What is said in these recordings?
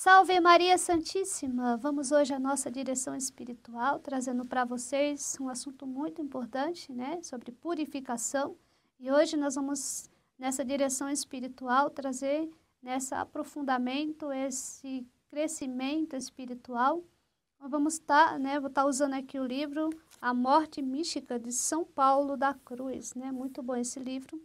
Salve Maria Santíssima! Vamos hoje à nossa direção espiritual, trazendo para vocês um assunto muito importante, né, sobre purificação. E hoje nós vamos, nessa direção espiritual, trazer nesse aprofundamento, esse crescimento espiritual. Nós vamos estar, vou estar usando aqui o livro A Morte Mística de São Paulo da Cruz, né? Muito bom esse livro.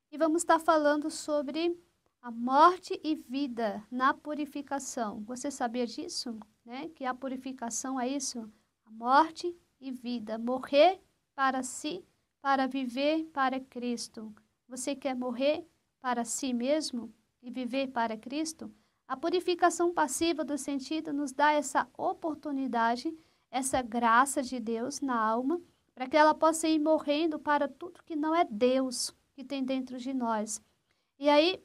E vamos estar falando sobre a morte e vida na purificação. Você sabia disso? Né? Que a purificação é isso? A morte e vida. Morrer para si, para viver para Cristo. Você quer morrer para si mesmo e viver para Cristo? A purificação passiva do sentido nos dá essa oportunidade, essa graça de Deus na alma, para que ela possa ir morrendo para tudo que não é Deus que tem dentro de nós. E aí,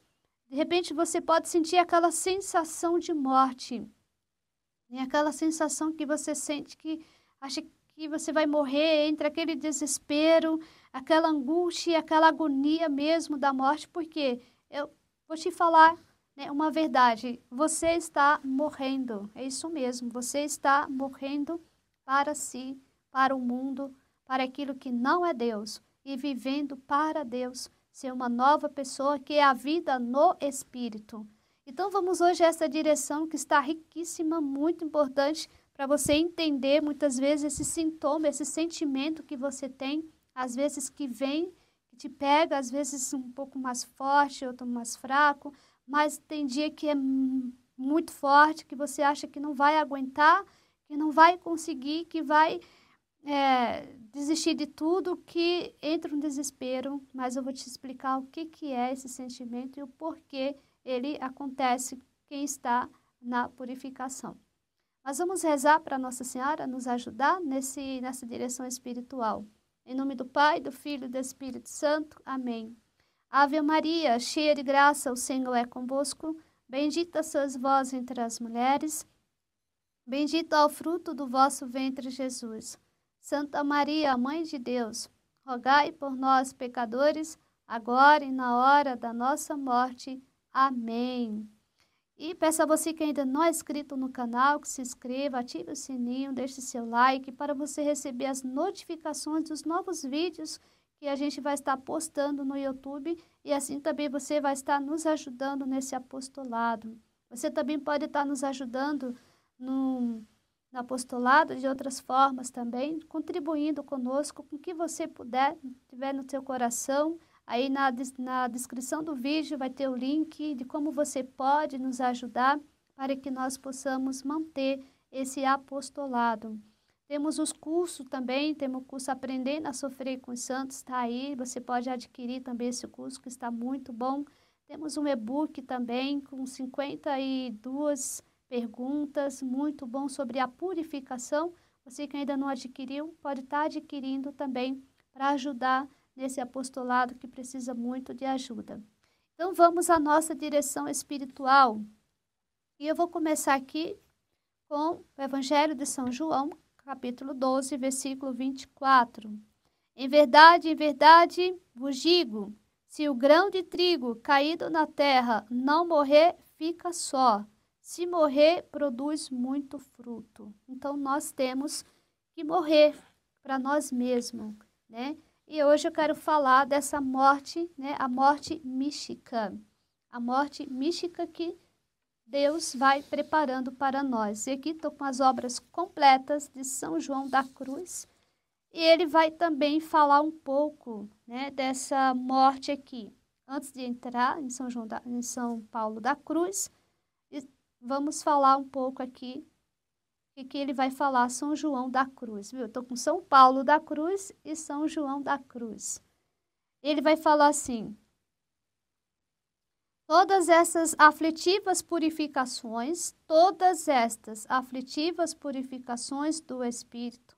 de repente, você pode sentir aquela sensação de morte, né? Aquela sensação que você sente que acha que você vai morrer, entre aquele desespero, aquela angústia, aquela agonia mesmo da morte, porque eu vou te falar, né, uma verdade, você está morrendo, é isso mesmo, você está morrendo para si, para o mundo, para aquilo que não é Deus, e vivendo para Deus, ser uma nova pessoa, que é a vida no Espírito. Então vamos hoje a essa direção que está riquíssima, muito importante para você entender muitas vezes esse sintoma, esse sentimento que você tem, às vezes que vem, que te pega, às vezes um pouco mais forte, outro mais fraco, mas tem dia que é muito forte, que você acha que não vai aguentar, que não vai conseguir, que vai desistir de tudo, que entra um desespero, mas eu vou te explicar o que é esse sentimento e o porquê ele acontece quem está na purificação. Mas vamos rezar para Nossa Senhora nos ajudar nessa direção espiritual. Em nome do Pai, do Filho e do Espírito Santo. Amém. Ave Maria, cheia de graça, o Senhor é convosco. Bendita sois vós entre as mulheres. Bendito é o fruto do vosso ventre, Jesus. Santa Maria, Mãe de Deus, rogai por nós, pecadores, agora e na hora da nossa morte. Amém. E peço a você que ainda não é inscrito no canal, que se inscreva, ative o sininho, deixe seu like para você receber as notificações dos novos vídeos que a gente vai estar postando no YouTube, e assim também você vai estar nos ajudando nesse apostolado. Você também pode estar nos ajudando no apostolado de outras formas também, contribuindo conosco com o que você puder, tiver no seu coração. Aí na descrição do vídeo vai ter o link de como você pode nos ajudar para que nós possamos manter esse apostolado. Temos os cursos também, temos o curso Aprendendo a Sofrer com os Santos, está aí, você pode adquirir também esse curso que está muito bom. Temos um e-book também com 52 perguntas, muito bom sobre a purificação. Você que ainda não adquiriu, pode estar adquirindo também para ajudar nesse apostolado que precisa muito de ajuda. Então vamos à nossa direção espiritual. E eu vou começar aqui com o Evangelho de São João, capítulo 12, versículo 24. Em verdade, vos digo, se o grão de trigo caído na terra não morrer, fica só. Se morrer, produz muito fruto. Então, nós temos que morrer para nós mesmos, né? E hoje eu quero falar dessa morte, né? A morte mística. A morte mística que Deus vai preparando para nós. E aqui estou com as obras completas de São João da Cruz. E ele vai também falar um pouco, né, dessa morte aqui. Antes de entrar em São Paulo da Cruz, vamos falar um pouco aqui o que ele vai falar São João da Cruz. Viu? Eu estou com São Paulo da Cruz e São João da Cruz. Ele vai falar assim: todas estas aflitivas purificações do Espírito,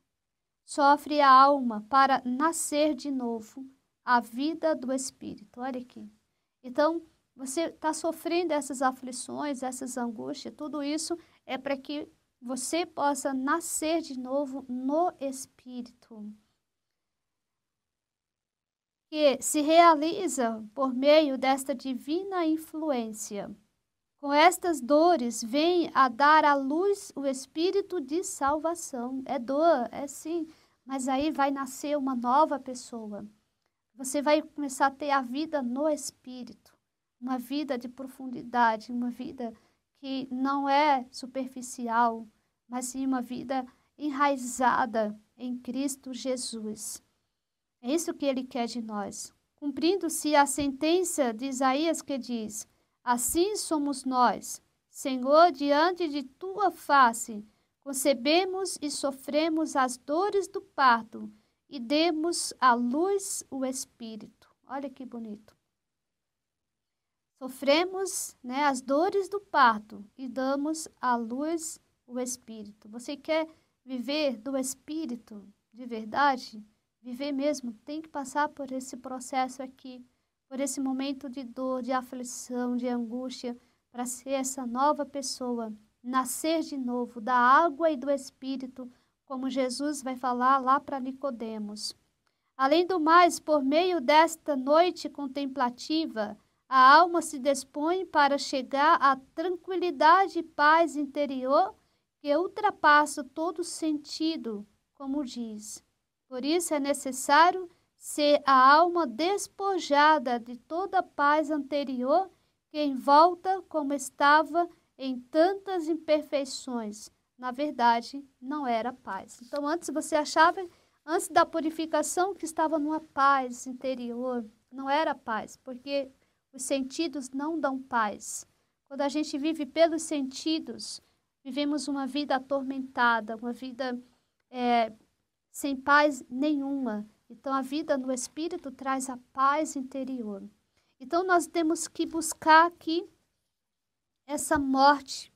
sofre a alma para nascer de novo a vida do Espírito. Olha aqui. Então, você está sofrendo essas aflições, essas angústias, tudo isso é para que você possa nascer de novo no Espírito, que se realiza por meio desta divina influência. Com estas dores vem a dar à luz o espírito de salvação. É dor, é sim, mas aí vai nascer uma nova pessoa. Você vai começar a ter a vida no espírito, uma vida de profundidade, uma vida que não é superficial, mas sim uma vida enraizada em Cristo Jesus. É isso que ele quer de nós. Cumprindo-se a sentença de Isaías que diz: assim somos nós, Senhor, diante de tua face, concebemos e sofremos as dores do parto e demos à luz o Espírito. Olha que bonito. Sofremos, né, as dores do parto e damos à luz o Espírito. Você quer viver do Espírito de verdade? Viver mesmo, tem que passar por esse processo aqui, por esse momento de dor, de aflição, de angústia, para ser essa nova pessoa, nascer de novo da água e do Espírito, como Jesus vai falar lá para Nicodemos. Além do mais, por meio desta noite contemplativa, a alma se dispõe para chegar à tranquilidade e paz interior que ultrapassa todo sentido, como diz. Por isso é necessário ser a alma despojada de toda a paz anterior que envolta como estava em tantas imperfeições. Na verdade, não era paz. Então, antes você achava, antes da purificação, que estava numa paz interior. Não era paz, porque os sentidos não dão paz. Quando a gente vive pelos sentidos, vivemos uma vida atormentada, uma vida sem paz nenhuma. Então, a vida no Espírito traz a paz interior. Então, nós temos que buscar aqui essa morte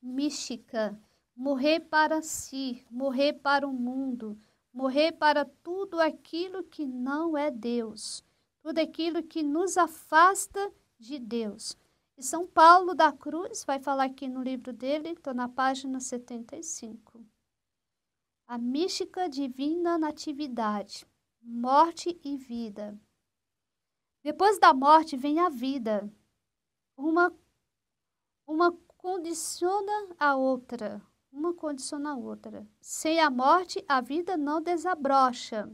mística, morrer para si, morrer para o mundo, morrer para tudo aquilo que não é Deus, tudo aquilo que nos afasta de Deus. E São Paulo da Cruz vai falar aqui no livro dele, estou na página 75. A mística divina natividade, morte e vida. Depois da morte vem a vida. Uma condiciona a outra. Uma condiciona a outra. Sem a morte, a vida não desabrocha.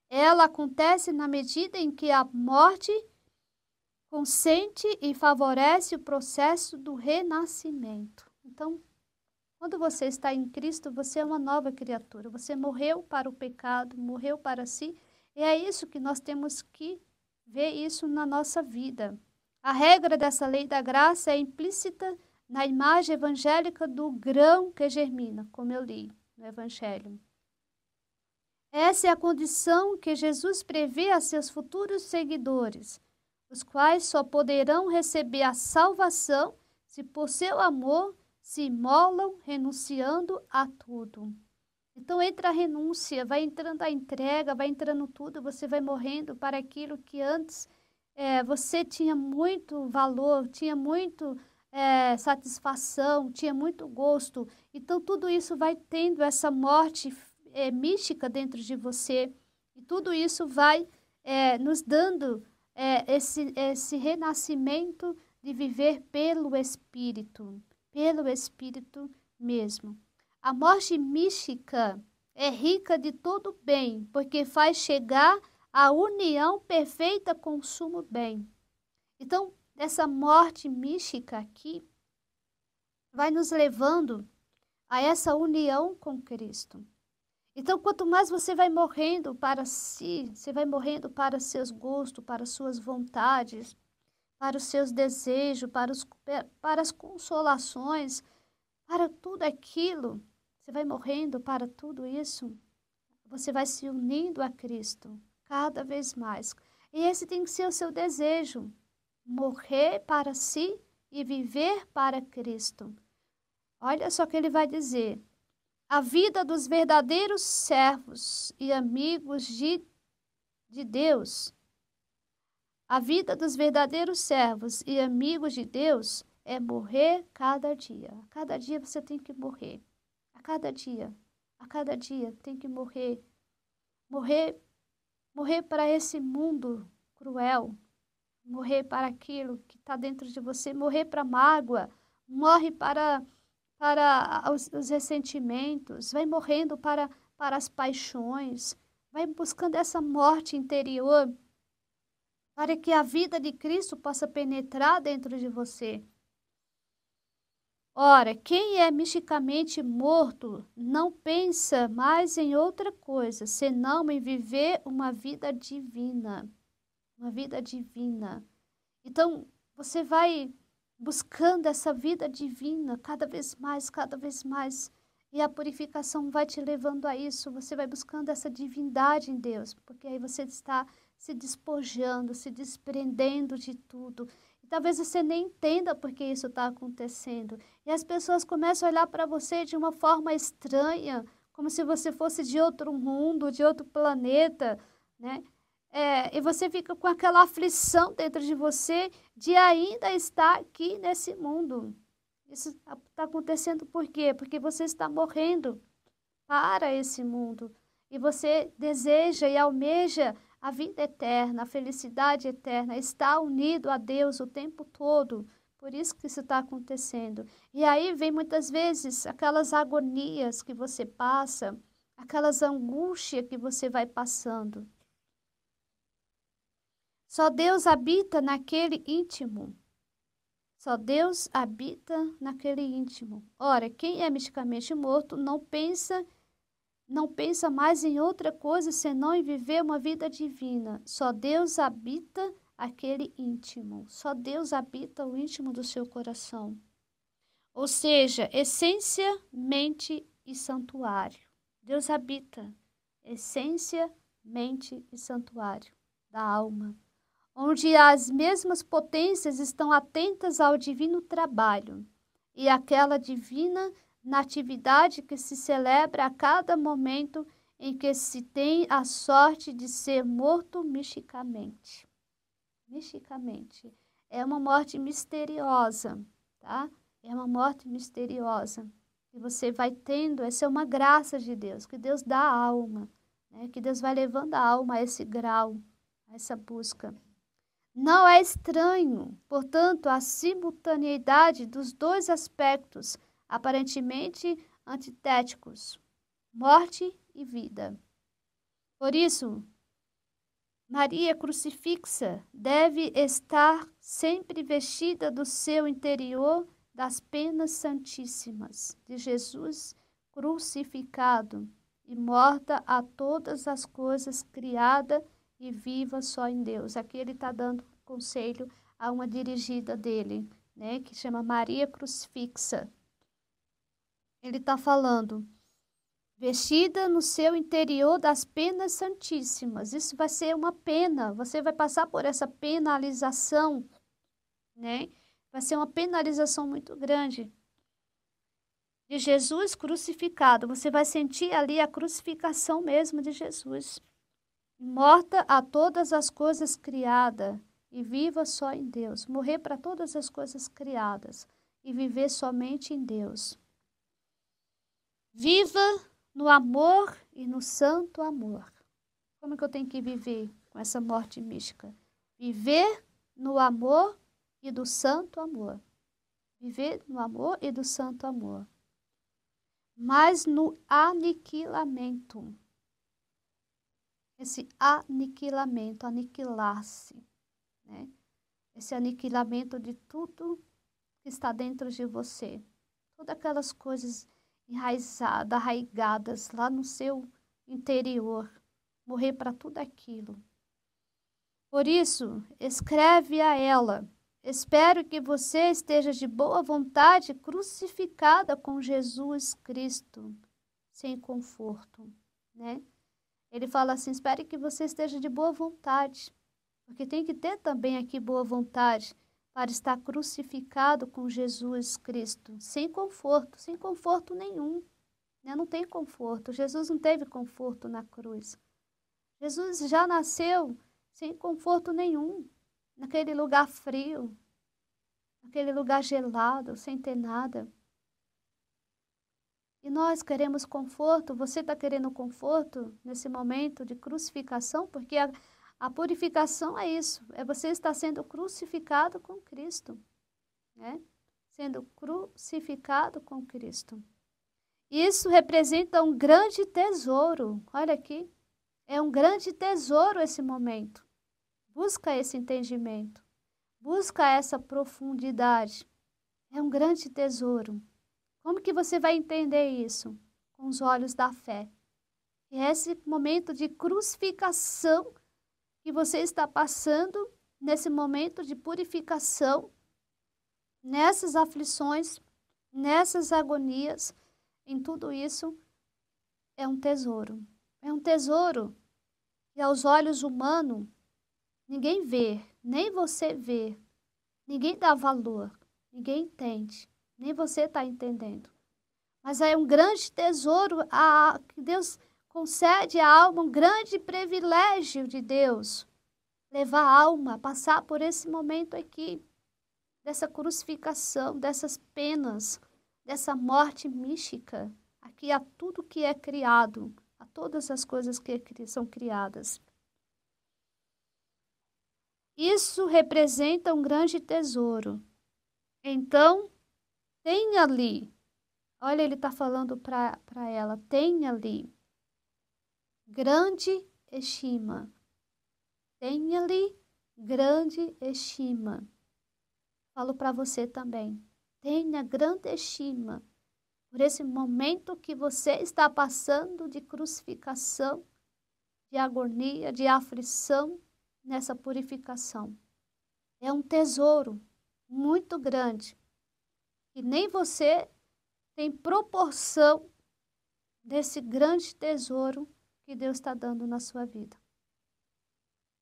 Ela acontece na medida em que a morte consente e favorece o processo do renascimento. Então, quando você está em Cristo, você é uma nova criatura. Você morreu para o pecado, morreu para si. E é isso que nós temos que ver isso na nossa vida. A regra dessa lei da graça é implícita na imagem evangélica do grão que germina, como eu li no Evangelho. Essa é a condição que Jesus prevê a seus futuros seguidores, os quais só poderão receber a salvação se por seu amor se imolam renunciando a tudo. Então entra a renúncia, vai entrando a entrega, vai entrando tudo, você vai morrendo para aquilo que antes você tinha muito valor, tinha muito satisfação, tinha muito gosto. Então tudo isso vai tendo essa morte mística dentro de você e tudo isso vai nos dando esse renascimento de viver pelo Espírito mesmo. A morte mística é rica de todo bem, porque faz chegar a união perfeita com o sumo bem. Então, essa morte mística aqui vai nos levando a essa união com Cristo. Então, quanto mais você vai morrendo para si, você vai morrendo para seus gostos, para suas vontades, para os seus desejos, para as consolações, para tudo aquilo, você vai morrendo para tudo isso, você vai se unindo a Cristo cada vez mais. E esse tem que ser o seu desejo, morrer para si e viver para Cristo. Olha só o que ele vai dizer. A vida dos verdadeiros servos e amigos de Deus. A vida dos verdadeiros servos e amigos de Deus é morrer cada dia. A cada dia você tem que morrer. A cada dia tem que morrer. Morrer para esse mundo cruel. morrer para aquilo que está dentro de você, morrer para a mágoa, morre para os ressentimentos, vai morrendo para as paixões, vai buscando essa morte interior para que a vida de Cristo possa penetrar dentro de você. Ora, quem é misticamente morto não pensa mais em outra coisa, senão em viver uma vida divina. Uma vida divina. Então, você vai buscando essa vida divina cada vez mais, cada vez mais. E a purificação vai te levando a isso. Você vai buscando essa divindade em Deus, porque aí você está se despojando, se desprendendo de tudo. E talvez você nem entenda por que isso está acontecendo. E as pessoas começam a olhar para você de uma forma estranha, como se você fosse de outro mundo, de outro planeta, né? E você fica com aquela aflição dentro de você de ainda estar aqui nesse mundo. Isso está acontecendo por quê? Porque você está morrendo para esse mundo. E você deseja e almeja a vida eterna, a felicidade eterna, estar unido a Deus o tempo todo. Por isso que isso está acontecendo. E aí vem muitas vezes aquelas agonias que você passa, aquelas angústias que você vai passando. Só Deus habita naquele íntimo. Só Deus habita naquele íntimo. Ora, quem é misticamente morto não pensa mais em outra coisa senão em viver uma vida divina. Só Deus habita aquele íntimo. Só Deus habita o íntimo do seu coração. Ou seja, essência, mente e santuário. Deus habita essência, mente e santuário da alma, onde as mesmas potências estão atentas ao divino trabalho e aquela divina natividade que se celebra a cada momento em que se tem a sorte de ser morto misticamente. Misticamente. É uma morte misteriosa, tá? É uma morte misteriosa. E você vai tendo, essa é uma graça de Deus, que Deus dá à alma, né? Que Deus vai levando a alma a esse grau, a essa busca. Não é estranho, portanto, a simultaneidade dos dois aspectos aparentemente antitéticos, morte e vida. Por isso, Maria crucifixa deve estar sempre vestida do seu interior das penas santíssimas de Jesus crucificado e morta a todas as coisas criada e viva só em Deus. Aqui ele está dando conselho a uma dirigida dele, né, que chama Maria Crucifixa. Ele está falando, vestida no seu interior das penas santíssimas. Isso vai ser uma pena, você vai passar por essa penalização, né? Vai ser uma penalização muito grande. De Jesus crucificado, você vai sentir ali a crucificação mesmo de Jesus. Morta a todas as coisas criadas e viva só em Deus. Morrer para todas as coisas criadas e viver somente em Deus. Viva no amor e no santo amor. Como é que eu tenho que viver com essa morte mística? Viver no amor e do santo amor. Viver no amor e do santo amor. Mas no aniquilamento. Esse aniquilamento, aniquilar-se, né? Esse aniquilamento de tudo que está dentro de você. Todas aquelas coisas enraizadas, arraigadas lá no seu interior. Morrer para tudo aquilo. Por isso, escreve a ela: espero que você esteja de boa vontade crucificada com Jesus Cristo, sem conforto, né? Ele fala assim, espere que você esteja de boa vontade, porque tem que ter também aqui boa vontade para estar crucificado com Jesus Cristo, sem conforto nenhum, né? Não tem conforto, Jesus não teve conforto na cruz. Jesus já nasceu sem conforto nenhum, naquele lugar frio, naquele lugar gelado, sem ter nada. E nós queremos conforto, você está querendo conforto nesse momento de crucificação, porque A purificação é isso, é você estar sendo crucificado com Cristo, né? Sendo crucificado com Cristo. Isso representa um grande tesouro. Olha aqui, é um grande tesouro esse momento. Busca esse entendimento, busca essa profundidade. É um grande tesouro. Como que você vai entender isso? Com os olhos da fé. E esse momento de crucificação que você está passando, nesse momento de purificação, nessas aflições, nessas agonias, em tudo isso, é um tesouro. É um tesouro que aos olhos humanos ninguém vê, nem você vê, ninguém dá valor, ninguém entende, nem você está entendendo. Mas é um grande tesouro que Deus concede à alma, um grande privilégio de Deus. Levar a alma a passar por esse momento aqui, dessa crucificação, dessas penas, dessa morte mística. Aqui há tudo que é criado, há todas as coisas que são criadas. Isso representa um grande tesouro. Então, tem ali, olha, ele está falando para ela, tem ali grande estima. Tem ali grande estima. Falo para você também. Tenha grande estima por esse momento que você está passando de crucificação, de agonia, de aflição, nessa purificação. É um tesouro muito grande, que nem você tem proporção desse grande tesouro que Deus está dando na sua vida.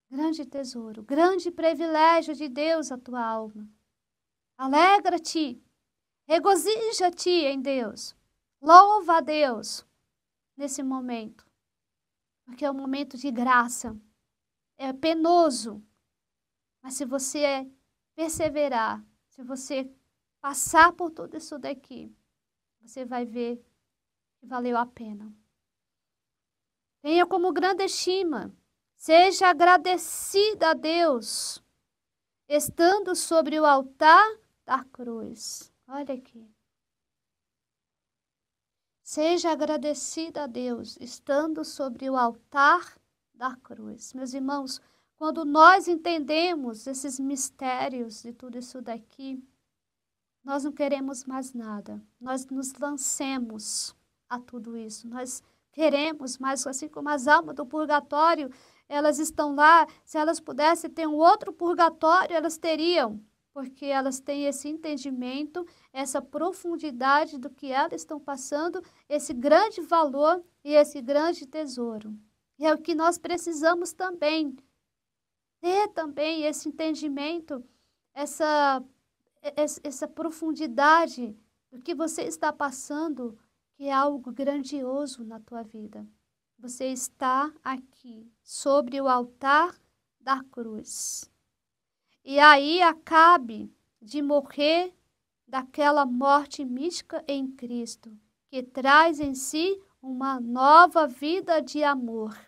Grande tesouro, grande privilégio de Deus a tua alma. Alegra-te, regozija-te em Deus, louva a Deus nesse momento, porque é um momento de graça, é penoso, mas se você perseverar, se você passar por tudo isso daqui, você vai ver que valeu a pena. Tenha como grande estima, seja agradecida a Deus, estando sobre o altar da cruz. Olha aqui. Seja agradecida a Deus, estando sobre o altar da cruz. Meus irmãos, quando nós entendemos esses mistérios de tudo isso daqui, nós não queremos mais nada. Nós nos lancemos a tudo isso. Nós queremos mais, assim como as almas do purgatório, elas estão lá. Se elas pudessem ter um outro purgatório, elas teriam, porque elas têm esse entendimento, essa profundidade do que elas estão passando, esse grande valor e esse grande tesouro. E é o que nós precisamos também, ter também esse entendimento, essa profundidade do que você está passando, que é algo grandioso na tua vida. Você está aqui, sobre o altar da cruz. E aí acabe de morrer daquela morte mística em Cristo, que traz em si uma nova vida de amor.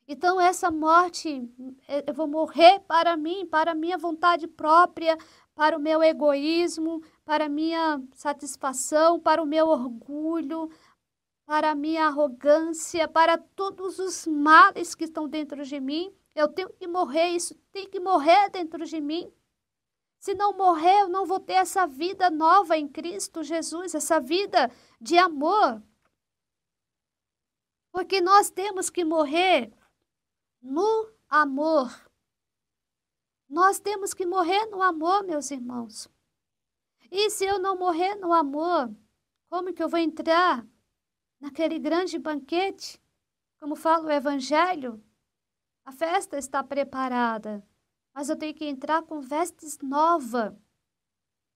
Então essa morte, eu vou morrer para mim, para a minha vontade própria, para o meu egoísmo, para a minha satisfação, para o meu orgulho, para a minha arrogância, para todos os males que estão dentro de mim. Eu tenho que morrer, isso tem que morrer dentro de mim. Se não morrer, eu não vou ter essa vida nova em Cristo Jesus, essa vida de amor. Porque nós temos que morrer no amor. Nós temos que morrer no amor, meus irmãos. E se eu não morrer no amor, como que eu vou entrar naquele grande banquete? Como fala o Evangelho, a festa está preparada, mas eu tenho que entrar com vestes novas.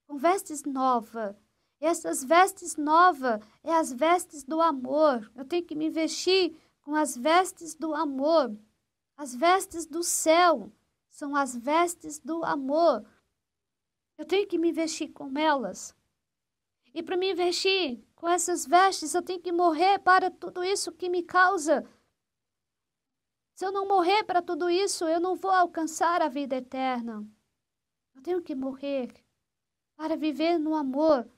Com vestes novas. E essas vestes novas é as vestes do amor. Eu tenho que me vestir com as vestes do amor. As vestes do céu são as vestes do amor. Eu tenho que me vestir com elas. E para me vestir com essas vestes, eu tenho que morrer para tudo isso que me causa Se eu não morrer para tudo isso, eu não vou alcançar a vida eterna. Eu tenho que morrer para viver no amor.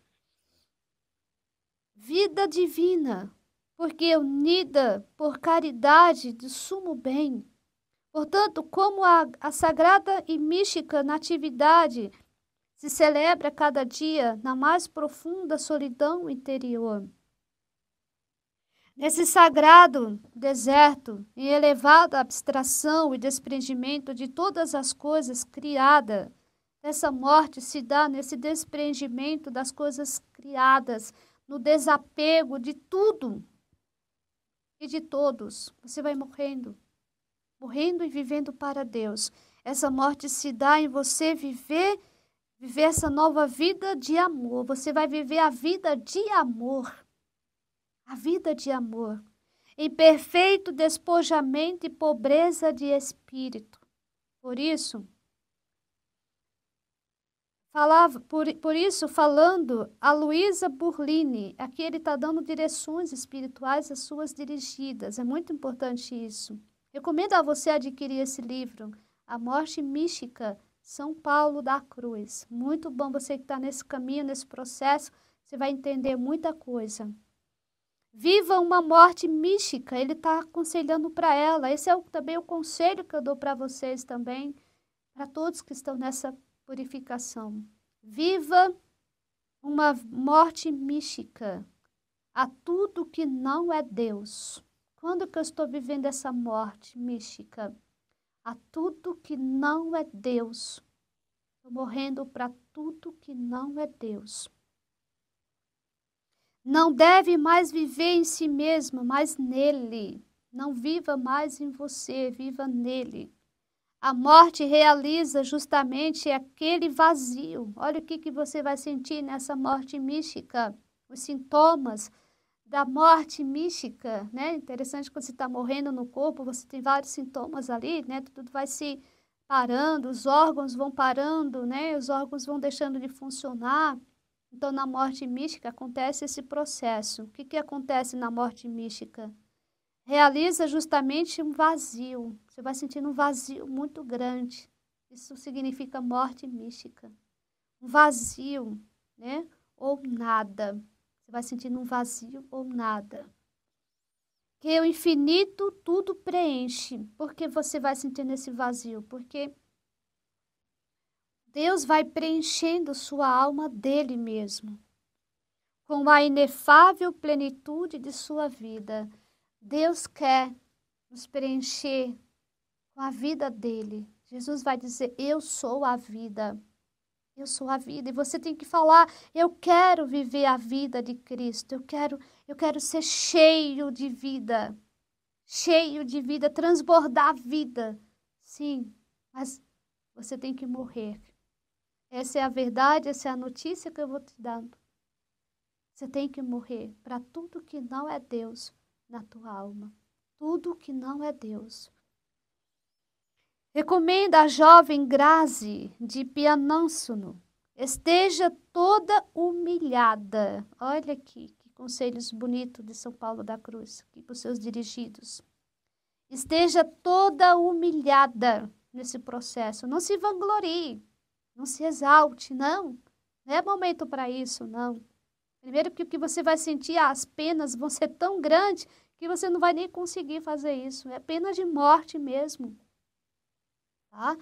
Vida divina, porque unida por caridade de sumo bem. Portanto, como a sagrada e mística natividade se celebra cada dia na mais profunda solidão interior. Nesse sagrado deserto, em elevada abstração e desprendimento de todas as coisas criadas, essa morte se dá nesse desprendimento das coisas criadas, no desapego de tudo e de todos. Você vai morrendo, morrendo e vivendo para Deus. Essa morte se dá em você viver essa nova vida de amor. Você vai viver a vida de amor. A vida de amor. Em perfeito despojamento e pobreza de espírito. Por isso, falando a Luísa Burlini, aqui ele está dando direções espirituais às suas dirigidas. É muito importante isso. Recomendo a você adquirir esse livro, A Morte Mística, São Paulo da Cruz. Muito bom, você que está nesse caminho, nesse processo, você vai entender muita coisa. Viva uma morte mística, ele está aconselhando para ela. Esse é também o conselho que eu dou para vocês também, para todos que estão nessa purificação. Viva uma morte mística a tudo que não é Deus. Quando que eu estou vivendo essa morte mística? A tudo que não é Deus. Estou morrendo para tudo que não é Deus. Não deve mais viver em si mesmo, mas nele. Não viva mais em você, viva nele. A morte realiza justamente aquele vazio. Olha o que você vai sentir nessa morte mística. Os sintomas da morte mística, né? Interessante quando você está morrendo no corpo, você tem vários sintomas ali, né? Tudo vai se parando, os órgãos vão parando, né? Os órgãos vão deixando de funcionar. Então, na morte mística acontece esse processo. O que acontece na morte mística? Realiza justamente um vazio. Você vai sentindo um vazio muito grande. Isso significa morte mística. Um vazio, né? Ou nada. Você vai sentindo um vazio ou nada. Que o infinito tudo preenche. Por que você vai sentindo esse vazio? Porque Deus vai preenchendo sua alma dele mesmo, com a inefável plenitude de sua vida. Deus quer nos preencher com a vida dele. Jesus vai dizer, eu sou a vida. Eu sou a vida. E você tem que falar, eu quero viver a vida de Cristo. Eu quero ser cheio de vida. Cheio de vida, transbordar vida. Sim, mas você tem que morrer. Essa é a verdade, essa é a notícia que eu vou te dando. Você tem que morrer para tudo que não é Deus na tua alma. Tudo que não é Deus. Recomenda a jovem Grazi de Pianánsano. Esteja toda humilhada. Olha aqui, que conselhos bonitos de São Paulo da Cruz, aqui para os seus dirigidos. Esteja toda humilhada nesse processo. Não se vanglorie. Não se exalte, não. Não é momento para isso, não. Primeiro que o que você vai sentir, as penas vão ser tão grandes que você não vai nem conseguir fazer isso. É pena de morte mesmo. Tá?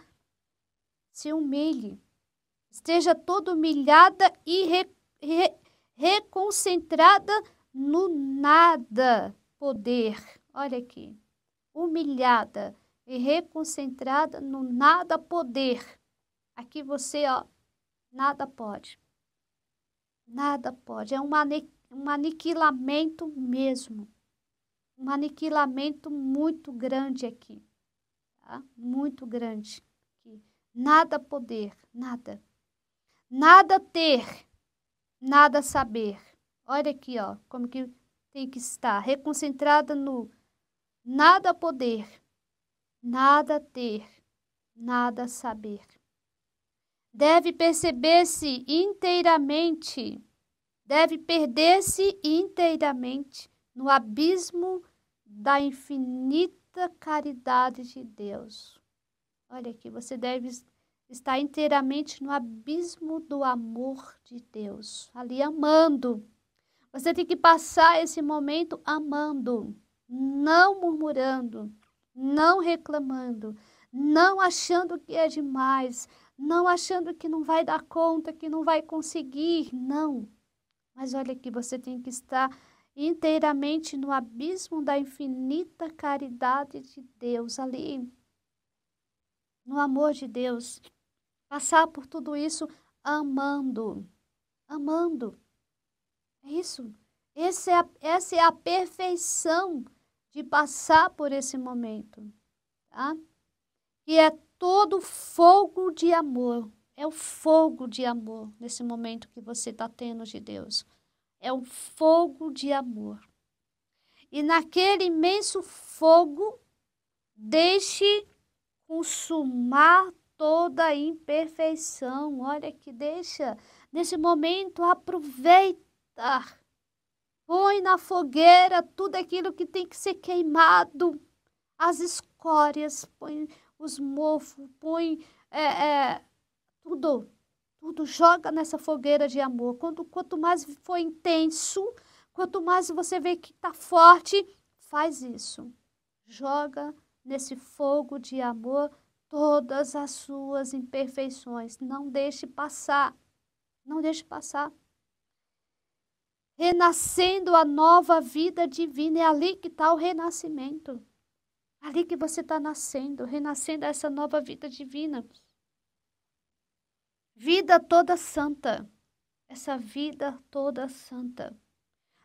Se humilhe. Esteja toda humilhada e reconcentrada no nada poder. Olha aqui. Humilhada e reconcentrada no nada poder. Aqui você, ó, nada pode. Nada pode. É um aniquilamento mesmo. Um aniquilamento muito grande aqui. Tá? Muito grande. Aqui. Nada poder, nada. Nada ter, nada saber. Olha aqui, ó, como que tem que estar. Reconcentrada no nada poder, nada ter, nada saber. Deve perceber-se inteiramente, deve perder-se inteiramente no abismo da infinita infinita caridade de Deus. Olha aqui, você deve estar inteiramente no abismo do amor de Deus, ali amando. Você tem que passar esse momento amando, não murmurando, não reclamando, não achando que é demais, não achando que não vai dar conta, que não vai conseguir, não. Mas olha aqui, você tem que estar inteiramente no abismo da infinita caridade de Deus, ali, no amor de Deus. Passar por tudo isso amando, amando. É isso. Essa é a perfeição de passar por esse momento, tá? E é todo fogo de amor. É o fogo de amor nesse momento que você está tendo de Deus. É um fogo de amor. E naquele imenso fogo, deixe consumar toda a imperfeição. Olha que deixa. Nesse momento, aproveita. Põe na fogueira tudo aquilo que tem que ser queimado. As escórias, põe os mofos, põe tudo. Tudo joga nessa fogueira de amor. Quanto mais for intenso, quanto mais você vê que está forte, faz isso. Joga nesse fogo de amor todas as suas imperfeições. Não deixe passar. Não deixe passar. Renascendo a nova vida divina. É ali que está o renascimento. Ali que você está nascendo, renascendo a essa nova vida divina. Vida toda santa. Essa vida toda santa.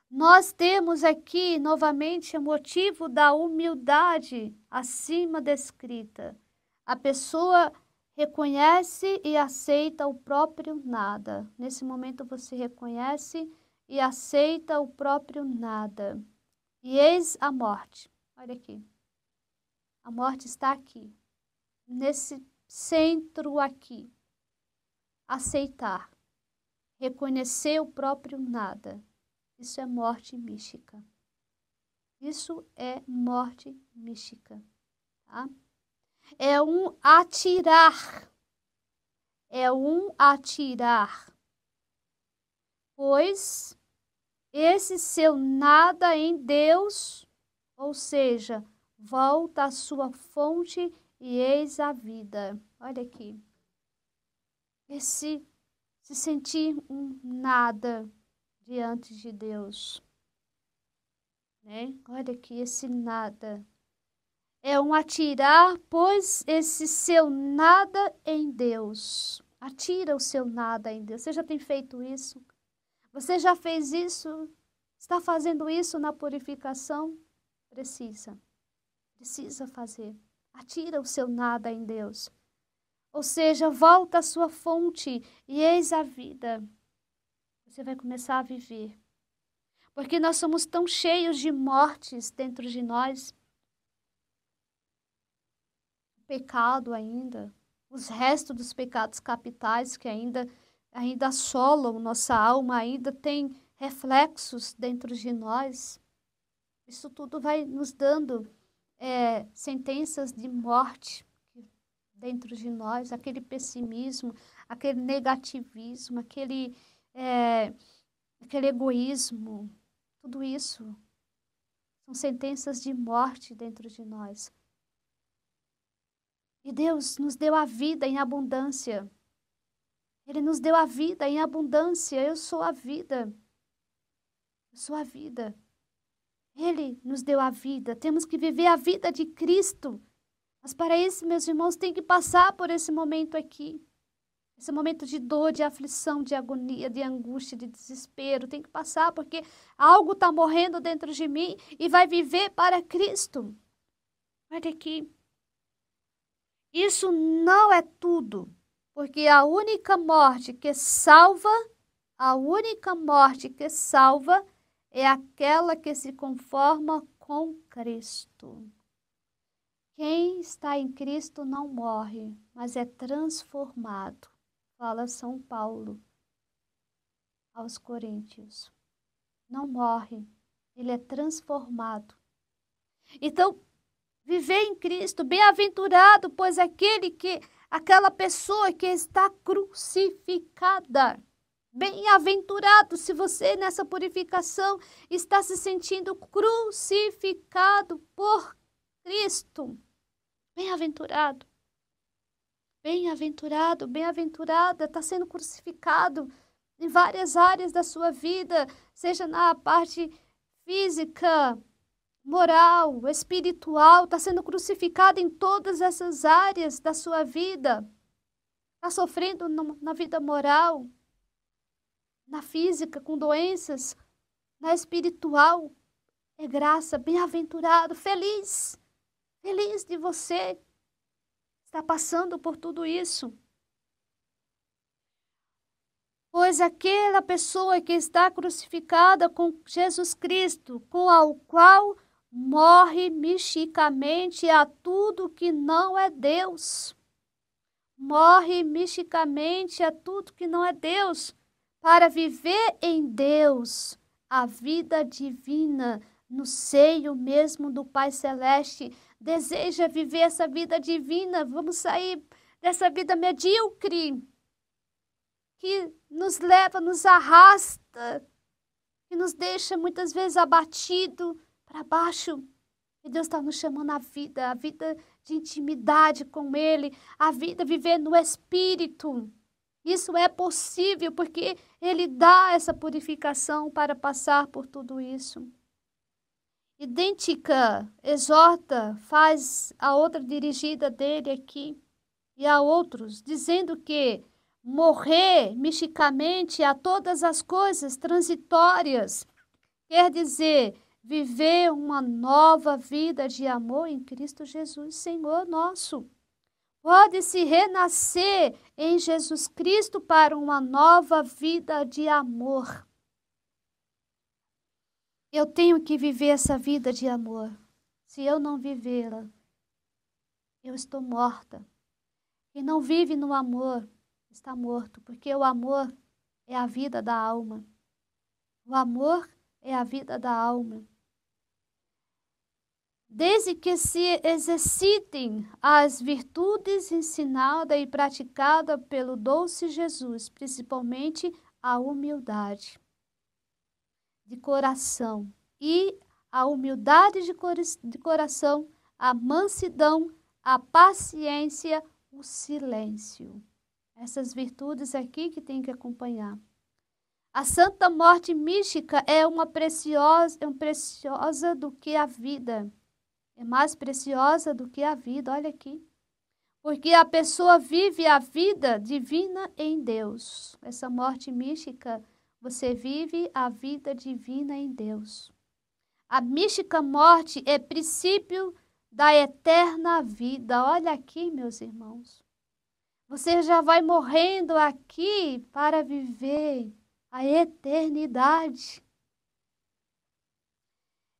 Nós temos aqui, novamente, o motivo da humildade acima descrita. A pessoa reconhece e aceita o próprio nada. Nesse momento você reconhece e aceita o próprio nada. E eis a morte. Olha aqui. A morte está aqui. Nesse centro aqui. Aceitar. Reconhecer o próprio nada. Isso é morte mística. Isso é morte mística. Tá? É um atirar. É um atirar. Pois esse seu nada em Deus, ou seja, volta à sua fonte e eis a vida. Olha aqui. Se sentir um nada diante de Deus, né? Olha aqui, esse nada. É um atirar, pois esse seu nada em Deus. Atira o seu nada em Deus. Você já tem feito isso? Você já fez isso? Está fazendo isso na purificação? Precisa. Precisa fazer. Atira o seu nada em Deus. Ou seja, volta à sua fonte e eis a vida. Você vai começar a viver. Porque nós somos tão cheios de mortes dentro de nós. Pecado ainda. Os restos dos pecados capitais que ainda assolam nossa alma, ainda tem reflexos dentro de nós. Isso tudo vai nos dando sentenças de morte dentro de nós, aquele pessimismo, aquele negativismo, aquele egoísmo, tudo isso são sentenças de morte dentro de nós. E Deus nos deu a vida em abundância. Ele nos deu a vida em abundância. Eu sou a vida. Eu sou a vida. Ele nos deu a vida. Temos que viver a vida de Cristo. Mas para isso, meus irmãos, tem que passar por esse momento aqui. Esse momento de dor, de aflição, de agonia, de angústia, de desespero. Tem que passar porque algo está morrendo dentro de mim e vai viver para Cristo. Olha aqui. Isso não é tudo. Porque a única morte que salva é aquela que se conforma com Cristo. Quem está em Cristo não morre, mas é transformado. Fala São Paulo aos Coríntios. Não morre, ele é transformado. Então, Viver em Cristo, bem-aventurado, pois aquela pessoa que está crucificada. Bem-aventurado se você nessa purificação está se sentindo crucificado por Cristo. Bem-aventurado. Bem-aventurado, bem-aventurada, está sendo crucificado em várias áreas da sua vida, seja na parte física, moral, espiritual, está sendo crucificado em todas essas áreas da sua vida. Está sofrendo na vida moral, na física, com doenças, na espiritual. É graça, bem-aventurado, feliz. Feliz de você estar passando por tudo isso. Pois aquela pessoa que está crucificada com Jesus Cristo, com o qual morre misticamente a tudo que não é Deus. Morre misticamente a tudo que não é Deus, para viver em Deus a vida divina no seio mesmo do Pai Celeste. Deseja viver essa vida divina. Vamos sair dessa vida medíocre que nos leva, nos arrasta, que nos deixa muitas vezes abatido para baixo. E Deus está nos chamando a vida de intimidade com Ele, a vida viver no Espírito. Isso é possível porque Ele dá essa purificação para passar por tudo isso. Idêntica, exorta, faz a outra dirigida dele aqui e a outros, dizendo que morrer misticamente a todas as coisas transitórias quer dizer viver uma nova vida de amor em Cristo Jesus, Senhor nosso. Pode-se renascer em Jesus Cristo para uma nova vida de amor. Eu tenho que viver essa vida de amor. Se eu não vivê-la, eu estou morta. Quem não vive no amor está morto, porque o amor é a vida da alma. O amor é a vida da alma. Desde que se exercitem as virtudes ensinadas e praticadas pelo doce Jesus, principalmente a humildade de coração e a humildade de coração, a mansidão, a paciência, o silêncio. Essas virtudes aqui que tem que acompanhar. A santa morte mística é preciosa do que a vida. É mais preciosa do que a vida, olha aqui. Porque a pessoa vive a vida divina em Deus. Essa morte mística, você vive a vida divina em Deus. A mística morte é princípio da eterna vida. Olha aqui, meus irmãos. Você já vai morrendo aqui para viver a eternidade.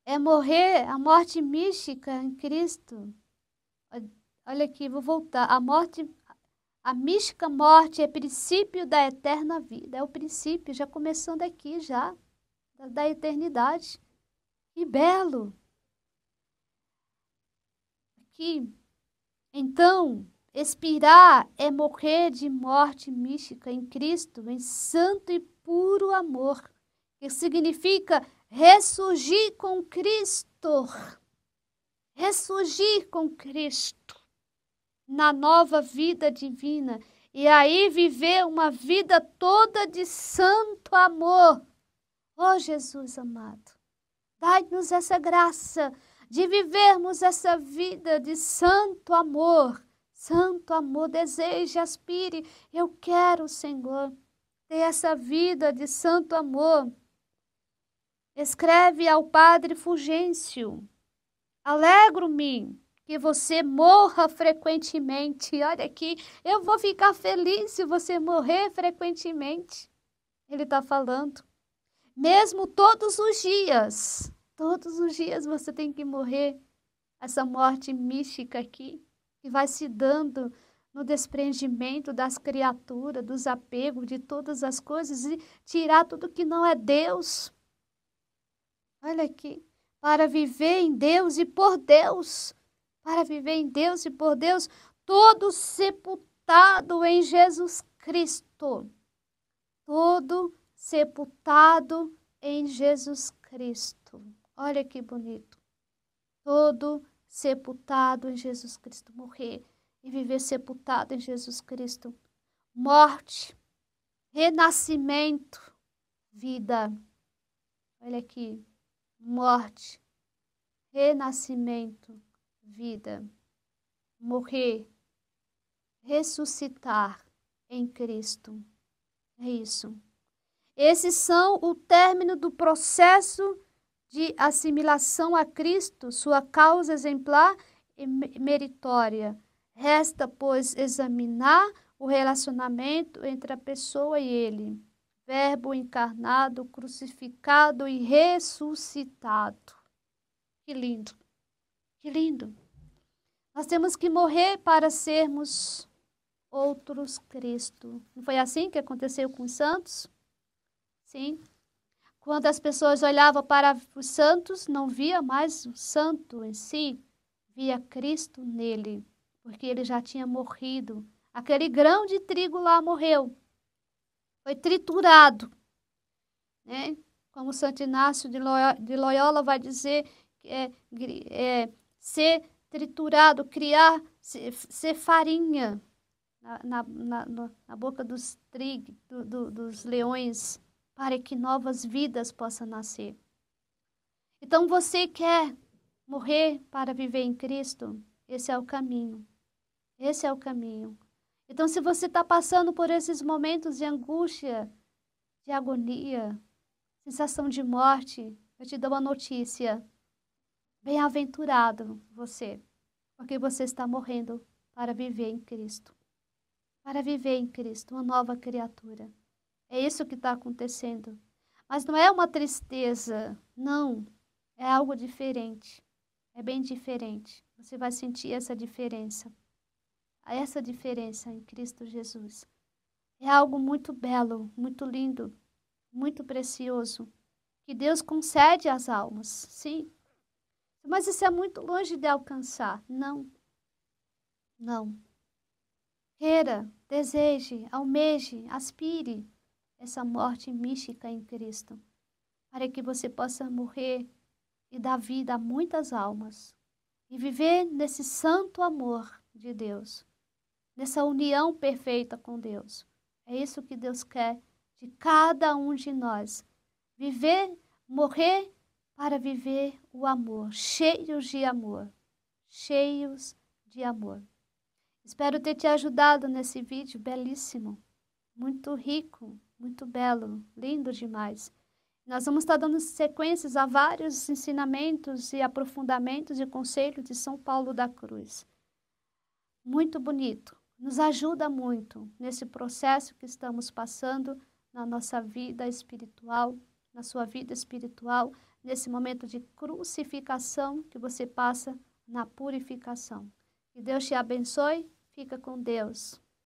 É morrer a morte mística em Cristo. Olha aqui, vou voltar. A mística morte é princípio da eterna vida. É o princípio, já começando aqui, já, da eternidade. Que belo! Aqui. Então, expirar é morrer de morte mística em Cristo, em santo e puro amor, que significa ressurgir com Cristo. Ressurgir com Cristo na nova vida divina. E aí viver uma vida toda de santo amor. Oh, Jesus amado, dai-nos essa graça de vivermos essa vida de santo amor. Santo amor, deseje, aspire. Eu quero, Senhor, ter essa vida de santo amor. Escreve ao Padre Fulgêncio: alegro-me que você morra frequentemente. Olha aqui, eu vou ficar feliz se você morrer frequentemente. Ele está falando. Mesmo todos os dias você tem que morrer. Essa morte mística aqui, que vai se dando no desprendimento das criaturas, dos apegos, de todas as coisas e tirar tudo que não é Deus. Olha aqui, para viver em Deus e por Deus. para viver em Deus e por Deus, todo sepultado em Jesus Cristo. Todo sepultado em Jesus Cristo. Olha que bonito. Todo sepultado em Jesus Cristo. Morrer e viver sepultado em Jesus Cristo. Morte, renascimento, vida. Olha aqui. Morte, renascimento, vida. Morrer, ressuscitar em Cristo. É isso. Esses são o término do processo de assimilação a Cristo, sua causa exemplar e meritória. Resta, pois, examinar o relacionamento entre a pessoa e ele. Verbo encarnado, crucificado e ressuscitado. Que lindo, que lindo. Nós temos que morrer para sermos outros Cristo. Não foi assim que aconteceu com os santos? Sim. Quando as pessoas olhavam para os santos, não via mais o santo em si, via Cristo nele, porque ele já tinha morrido. Aquele grão de trigo lá morreu, foi triturado, né? Como Santo Inácio de Loyola vai dizer, ser triturado, criar, ser farinha na boca dos dos leões, para que novas vidas possam nascer. Então, você quer morrer para viver em Cristo? Esse é o caminho. Esse é o caminho. Então, se você está passando por esses momentos de angústia, de agonia, sensação de morte, eu te dou uma notícia. Bem-aventurado você, porque você está morrendo para viver em Cristo. Para viver em Cristo, uma nova criatura. É isso que está acontecendo. Mas não é uma tristeza, não. É algo diferente. É bem diferente. Você vai sentir essa diferença. Essa diferença em Cristo Jesus. É algo muito belo, muito lindo, muito precioso, que Deus concede às almas, sim. Mas isso é muito longe de alcançar. Não. Não. Queira, deseje, almeje, aspire essa morte mística em Cristo, para que você possa morrer e dar vida a muitas almas e viver nesse santo amor de Deus, nessa união perfeita com Deus. É isso que Deus quer de cada um de nós. Viver, morrer para viver o amor, cheios de amor, cheios de amor. Espero ter te ajudado nesse vídeo belíssimo, muito rico, muito belo, lindo demais. Nós vamos estar dando sequências a vários ensinamentos e aprofundamentos e conselhos de São Paulo da Cruz. Muito bonito, nos ajuda muito nesse processo que estamos passando na nossa vida espiritual, na sua vida espiritual, nesse momento de crucificação que você passa na purificação. Que Deus te abençoe, fica com Deus.